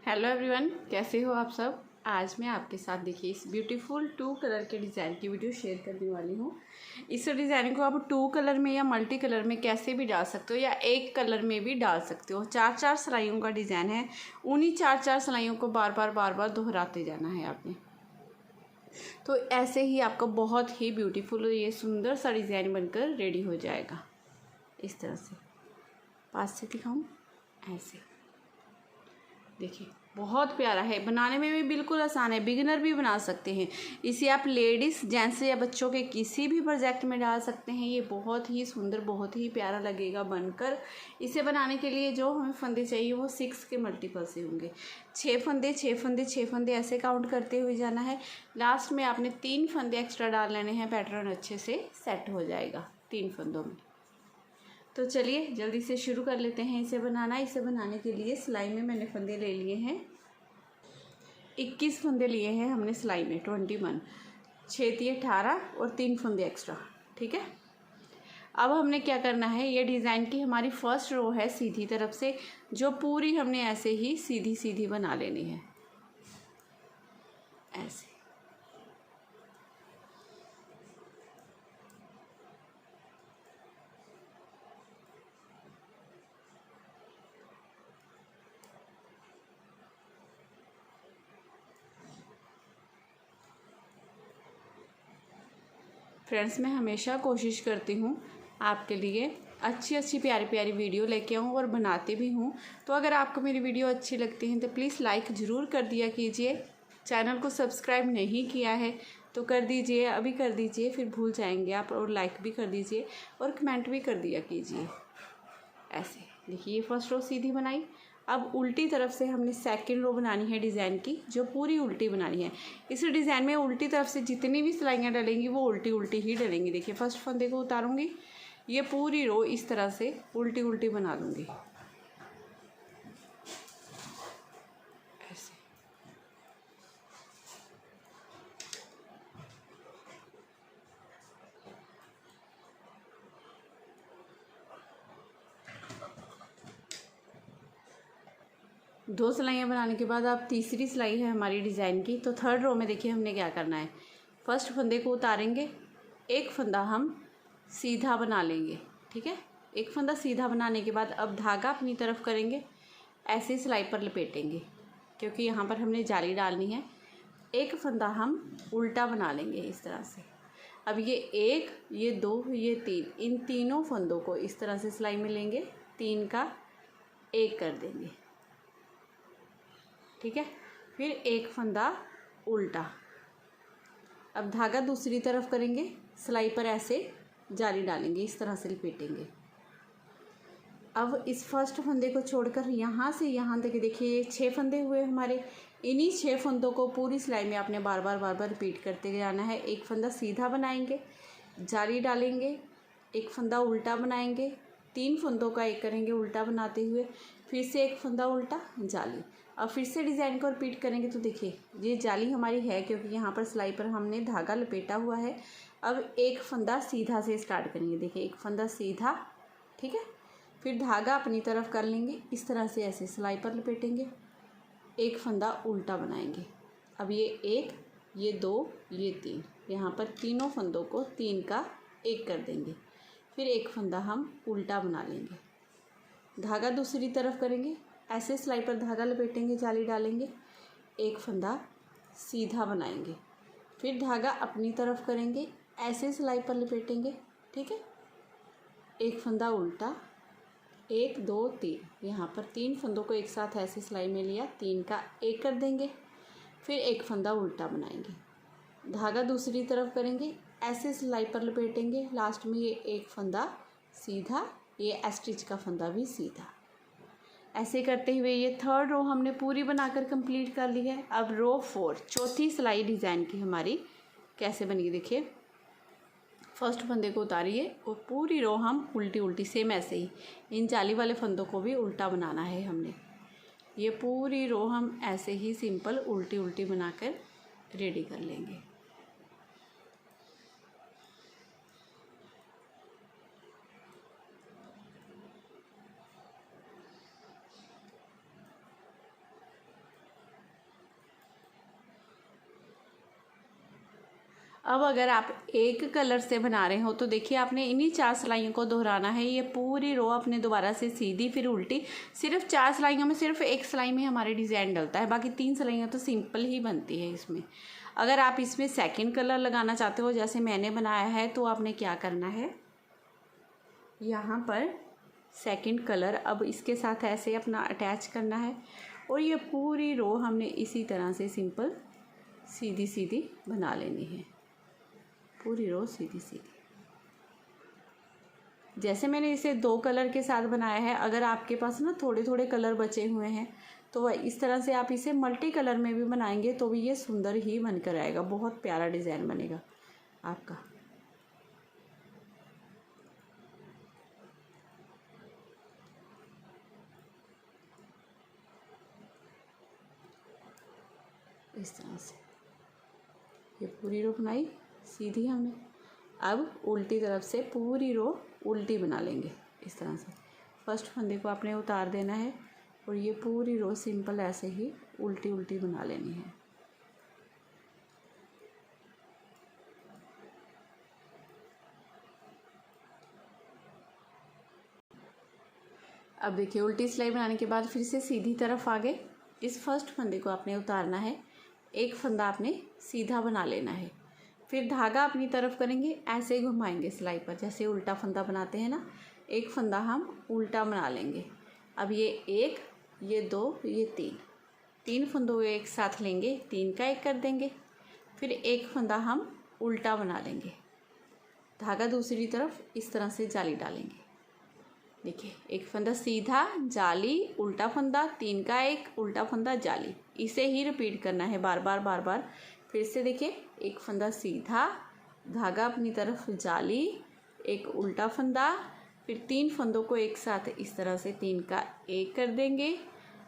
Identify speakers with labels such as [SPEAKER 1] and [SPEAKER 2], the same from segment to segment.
[SPEAKER 1] Hello everyone, कैसे हो आप सब। आज मैं आपके साथ देखिए इस ब्यूटीफुल 2 कलर के डिज़ाइन की वीडियो शेयर करने वाली हूँ। इस डिज़ाइन को आप 2 कलर में या मल्टी कलर में कैसे भी डाल सकते हो या एक कलर में भी डाल सकते हो। 4-4 सिलाइयों का डिज़ाइन है। उन्हीं 4-4 सिलाइयों को बार बार दोहराते जाना है आपने। तो ऐसे ही आपका बहुत ही ब्यूटीफुल ये सुंदर सा डिज़ाइन बनकर रेडी हो जाएगा। इस तरह से पास से दिखाऊँ, ऐसे देखिए बहुत प्यारा है। बनाने में भी बिल्कुल आसान है, बिगिनर भी बना सकते हैं। इसे आप लेडीज़, जेंट्स या बच्चों के किसी भी प्रोजेक्ट में डाल सकते हैं। ये बहुत ही सुंदर, बहुत ही प्यारा लगेगा बनकर। इसे बनाने के लिए जो हमें फंदे चाहिए वो 6 के मल्टीपल से होंगे। 6 फंदे 6 फंदे 6 फंदे ऐसे काउंट करते हुए जाना है। लास्ट में आपने 3 फंदे एक्स्ट्रा डाल लेने हैं। पैटर्न अच्छे से सेट हो जाएगा 3 फंदों में। तो चलिए जल्दी से शुरू कर लेते हैं इसे बनाना। इसे बनाने के लिए सिलाई में मैंने फंदे ले लिए हैं, 21 फंदे लिए हैं हमने सिलाई में, 21, 6 18 और 3 फंदे एक्स्ट्रा। ठीक है, अब हमने क्या करना है, ये डिज़ाइन की हमारी फर्स्ट रो है सीधी तरफ से, जो पूरी हमने ऐसे ही सीधी सीधी बना लेनी है, ऐसे। फ्रेंड्स, मैं हमेशा कोशिश करती हूँ आपके लिए अच्छी प्यारी प्यारी वीडियो लेके आऊँ और बनाती भी हूँ। तो अगर आपको मेरी वीडियो अच्छी लगती है तो प्लीज़ लाइक ज़रूर कर दिया कीजिए। चैनल को सब्सक्राइब नहीं किया है तो कर दीजिए, अभी कर दीजिए, फिर भूल जाएंगे आप। और लाइक भी कर दीजिए और कमेंट भी कर दिया कीजिए। ऐसे देखिए ये फर्स्ट रो सीधी बनाई। अब उल्टी तरफ से हमने सेकंड रो बनानी है डिज़ाइन की, जो पूरी उल्टी बनानी है। इस डिज़ाइन में उल्टी तरफ से जितनी भी सिलाइयाँ डलेंगी वो उल्टी उल्टी ही डलेंगी। देखिए फर्स्ट फंदे को उतारूंगी, ये पूरी रो इस तरह से उल्टी उल्टी बना दूंगी, ऐसे। दो सिलाइयाँ बनाने के बाद अब तीसरी सिलाई है हमारी डिज़ाइन की। तो थर्ड रो में देखिए हमने क्या करना है, फर्स्ट फंदे को उतारेंगे, एक फंदा हम सीधा बना लेंगे। ठीक है, एक फंदा सीधा बनाने के बाद अब धागा अपनी तरफ करेंगे, ऐसे सिलाई पर लपेटेंगे, क्योंकि यहाँ पर हमने जाली डालनी है। एक फंदा हम उल्टा बना लेंगे इस तरह से। अब ये 1, ये 2, ये 3, इन तीनों फंदों को इस तरह से सिलाई में लेंगे, 3 का 1 कर देंगे। ठीक है, फिर एक फंदा उल्टा। अब धागा दूसरी तरफ करेंगे, सिलाई पर ऐसे जाली डालेंगे, इस तरह से लपेटेंगे। अब इस फर्स्ट फंदे को छोड़कर यहाँ से यहाँ तक देखिए 6 फंदे हुए हमारे। इन्हीं 6 फंदों को पूरी सिलाई में आपने बार बार रिपीट करते जाना है। एक फंदा सीधा बनाएंगे, जाली डालेंगे, एक फंदा उल्टा बनाएंगे, 3 फंदों का 1 करेंगे उल्टा बनाते हुए, फिर से एक फंदा उल्टा, जाली। अब फिर से डिज़ाइन को रिपीट करेंगे। तो देखिए ये जाली हमारी है क्योंकि यहाँ पर सिलाई पर हमने धागा लपेटा हुआ है। अब एक फंदा सीधा से स्टार्ट करेंगे, देखिए एक फंदा सीधा। ठीक है, फिर धागा अपनी तरफ कर लेंगे, इस तरह से ऐसे सिलाई पर लपेटेंगे, एक फंदा उल्टा बनाएंगे। अब ये 1, ये 2, ये 3, यहाँ पर तीनों फंदों को 3 का 1 कर देंगे। फिर एक फंदा हम उल्टा बना लेंगे, धागा दूसरी तरफ करेंगे, ऐसे सिलाई पर धागा लपेटेंगे, जाली डालेंगे, एक फंदा सीधा बनाएंगे, फिर धागा अपनी तरफ करेंगे, ऐसे सिलाई पर लपेटेंगे। ठीक है, एक फंदा उल्टा, 1 2 3, यहाँ पर 3 फंदों को एक साथ ऐसे सिलाई में लिया, 3 का 1 कर देंगे, फिर एक फंदा उल्टा बनाएंगे, धागा दूसरी तरफ करेंगे, ऐसे सिलाई पर लपेटेंगे, लास्ट में ये एक फंदा सीधा, ये स्टिच का फंदा भी सीधा। ऐसे करते हुए ये थर्ड रो हमने पूरी बनाकर कंप्लीट कर ली है। अब रो 4 चौथी सिलाई डिज़ाइन की हमारी कैसे बनी, देखिए फर्स्ट फंदे को उतारिए और पूरी रो हम उल्टी उल्टी सेम ऐसे ही, इन जाली वाले फंदों को भी उल्टा बनाना है हमने। ये पूरी रो हम ऐसे ही सिंपल उल्टी उल्टी बनाकर रेडी कर लेंगे। अब अगर आप एक कलर से बना रहे हो तो देखिए आपने इन्हीं 4 सिलाइयों को दोहराना है। ये पूरी रो अपने दोबारा से सीधी फिर उल्टी, सिर्फ 4 सिलाइयों में सिर्फ एक सिलाई में हमारे डिज़ाइन डलता है, बाकी 3 सिलाइयाँ तो सिंपल ही बनती है इसमें। अगर आप इसमें सेकंड कलर लगाना चाहते हो जैसे मैंने बनाया है तो आपने क्या करना है, यहाँ पर सेकंड कलर अब इसके साथ ऐसे अपना अटैच करना है और ये पूरी रो हमने इसी तरह से सिंपल सीधी सीधी बना लेनी है, पूरी रो सीधी सीधी। जैसे मैंने इसे 2 कलर के साथ बनाया है, अगर आपके पास ना थोड़े थोड़े कलर बचे हुए हैं तो इस तरह से आप इसे मल्टी कलर में भी बनाएंगे तो भी ये सुंदर ही बनकर आएगा, बहुत प्यारा डिज़ाइन बनेगा आपका। इस तरह से ये पूरी रो बनाई सीधी हमने। अब उल्टी तरफ से पूरी रो उल्टी बना लेंगे इस तरह से। फर्स्ट फंदे को आपने उतार देना है और ये पूरी रो सिंपल ऐसे ही उल्टी उल्टी बना लेनी है। अब देखिए उल्टी सिलाई बनाने के बाद फिर से सीधी तरफ आगे इस फर्स्ट फंदे को आपने उतारना है, एक फंदा आपने सीधा बना लेना है, फिर धागा अपनी तरफ करेंगे, ऐसे घुमाएंगे सिलाई पर जैसे उल्टा फंदा बनाते हैं ना, एक फंदा हम उल्टा बना लेंगे। अब ये 1, ये 2, ये 3 फंदों को एक साथ लेंगे, 3 का 1 कर देंगे, फिर एक फंदा हम उल्टा बना लेंगे, धागा दूसरी तरफ इस तरह से जाली डालेंगे। देखिए एक फंदा सीधा, जाली, उल्टा फंदा, 3 का 1, उल्टा फंदा, जाली, इसे ही रिपीट करना है बार बार। फिर से देखिए एक फंदा सीधा, धागा अपनी तरफ, जाली, एक उल्टा फंदा, फिर 3 फंदों को एक साथ इस तरह से 3 का 1 कर देंगे,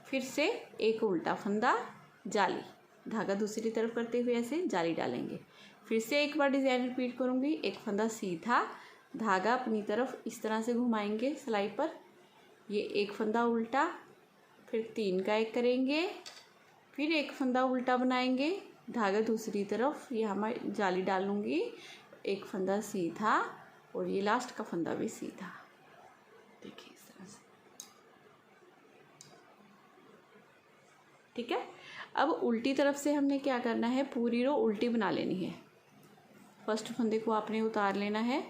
[SPEAKER 1] फिर से एक उल्टा फंदा, जाली, धागा दूसरी तरफ करते हुए ऐसे जाली डालेंगे। फिर से एक बार डिज़ाइन रिपीट करूँगी, एक फंदा सीधा, धागा अपनी तरफ इस तरह से घुमाएंगे सिलाई पर, ये एक फंदा उल्टा, फिर 3 का 1 करेंगे, फिर एक फंदा उल्टा बनाएंगे, धागा दूसरी तरफ, यहाँ मैं जाली डालूँगी, एक फंदा सीधा और ये लास्ट का फंदा भी सीधा। देखिए इस तरह से, ठीक है। अब उल्टी तरफ से हमने क्या करना है, पूरी रो उल्टी बना लेनी है। फर्स्ट फंदे को आपने उतार लेना है,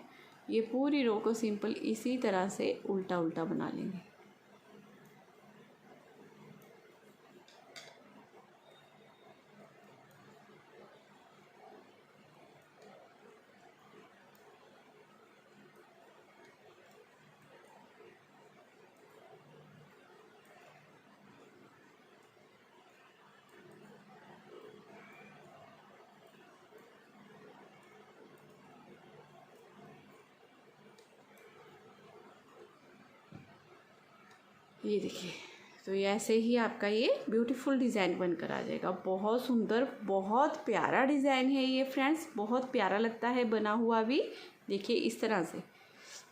[SPEAKER 1] ये पूरी रो को सिंपल इसी तरह से उल्टा उल्टा बना लेंगे। ये देखिए, तो ये ऐसे ही आपका ये ब्यूटीफुल डिज़ाइन बनकर आ जाएगा। बहुत सुंदर, बहुत प्यारा डिज़ाइन है ये फ्रेंड्स, बहुत प्यारा लगता है बना हुआ भी। देखिए इस तरह से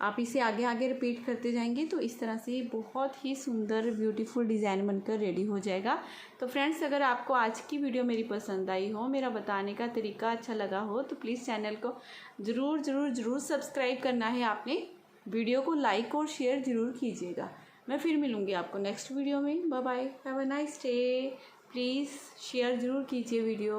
[SPEAKER 1] आप इसे आगे आगे रिपीट करते जाएंगे तो इस तरह से बहुत ही सुंदर ब्यूटीफुल डिज़ाइन बनकर रेडी हो जाएगा। तो फ्रेंड्स अगर आपको आज की वीडियो मेरी पसंद आई हो, मेरा बताने का तरीका अच्छा लगा हो तो प्लीज़ चैनल को ज़रूर सब्सक्राइब करना है आपने। वीडियो को लाइक और शेयर ज़रूर कीजिएगा। मैं फिर मिलूँगी आपको नेक्स्ट वीडियो में। Bye bye, have a nice day. Please share ज़रूर कीजिए वीडियो।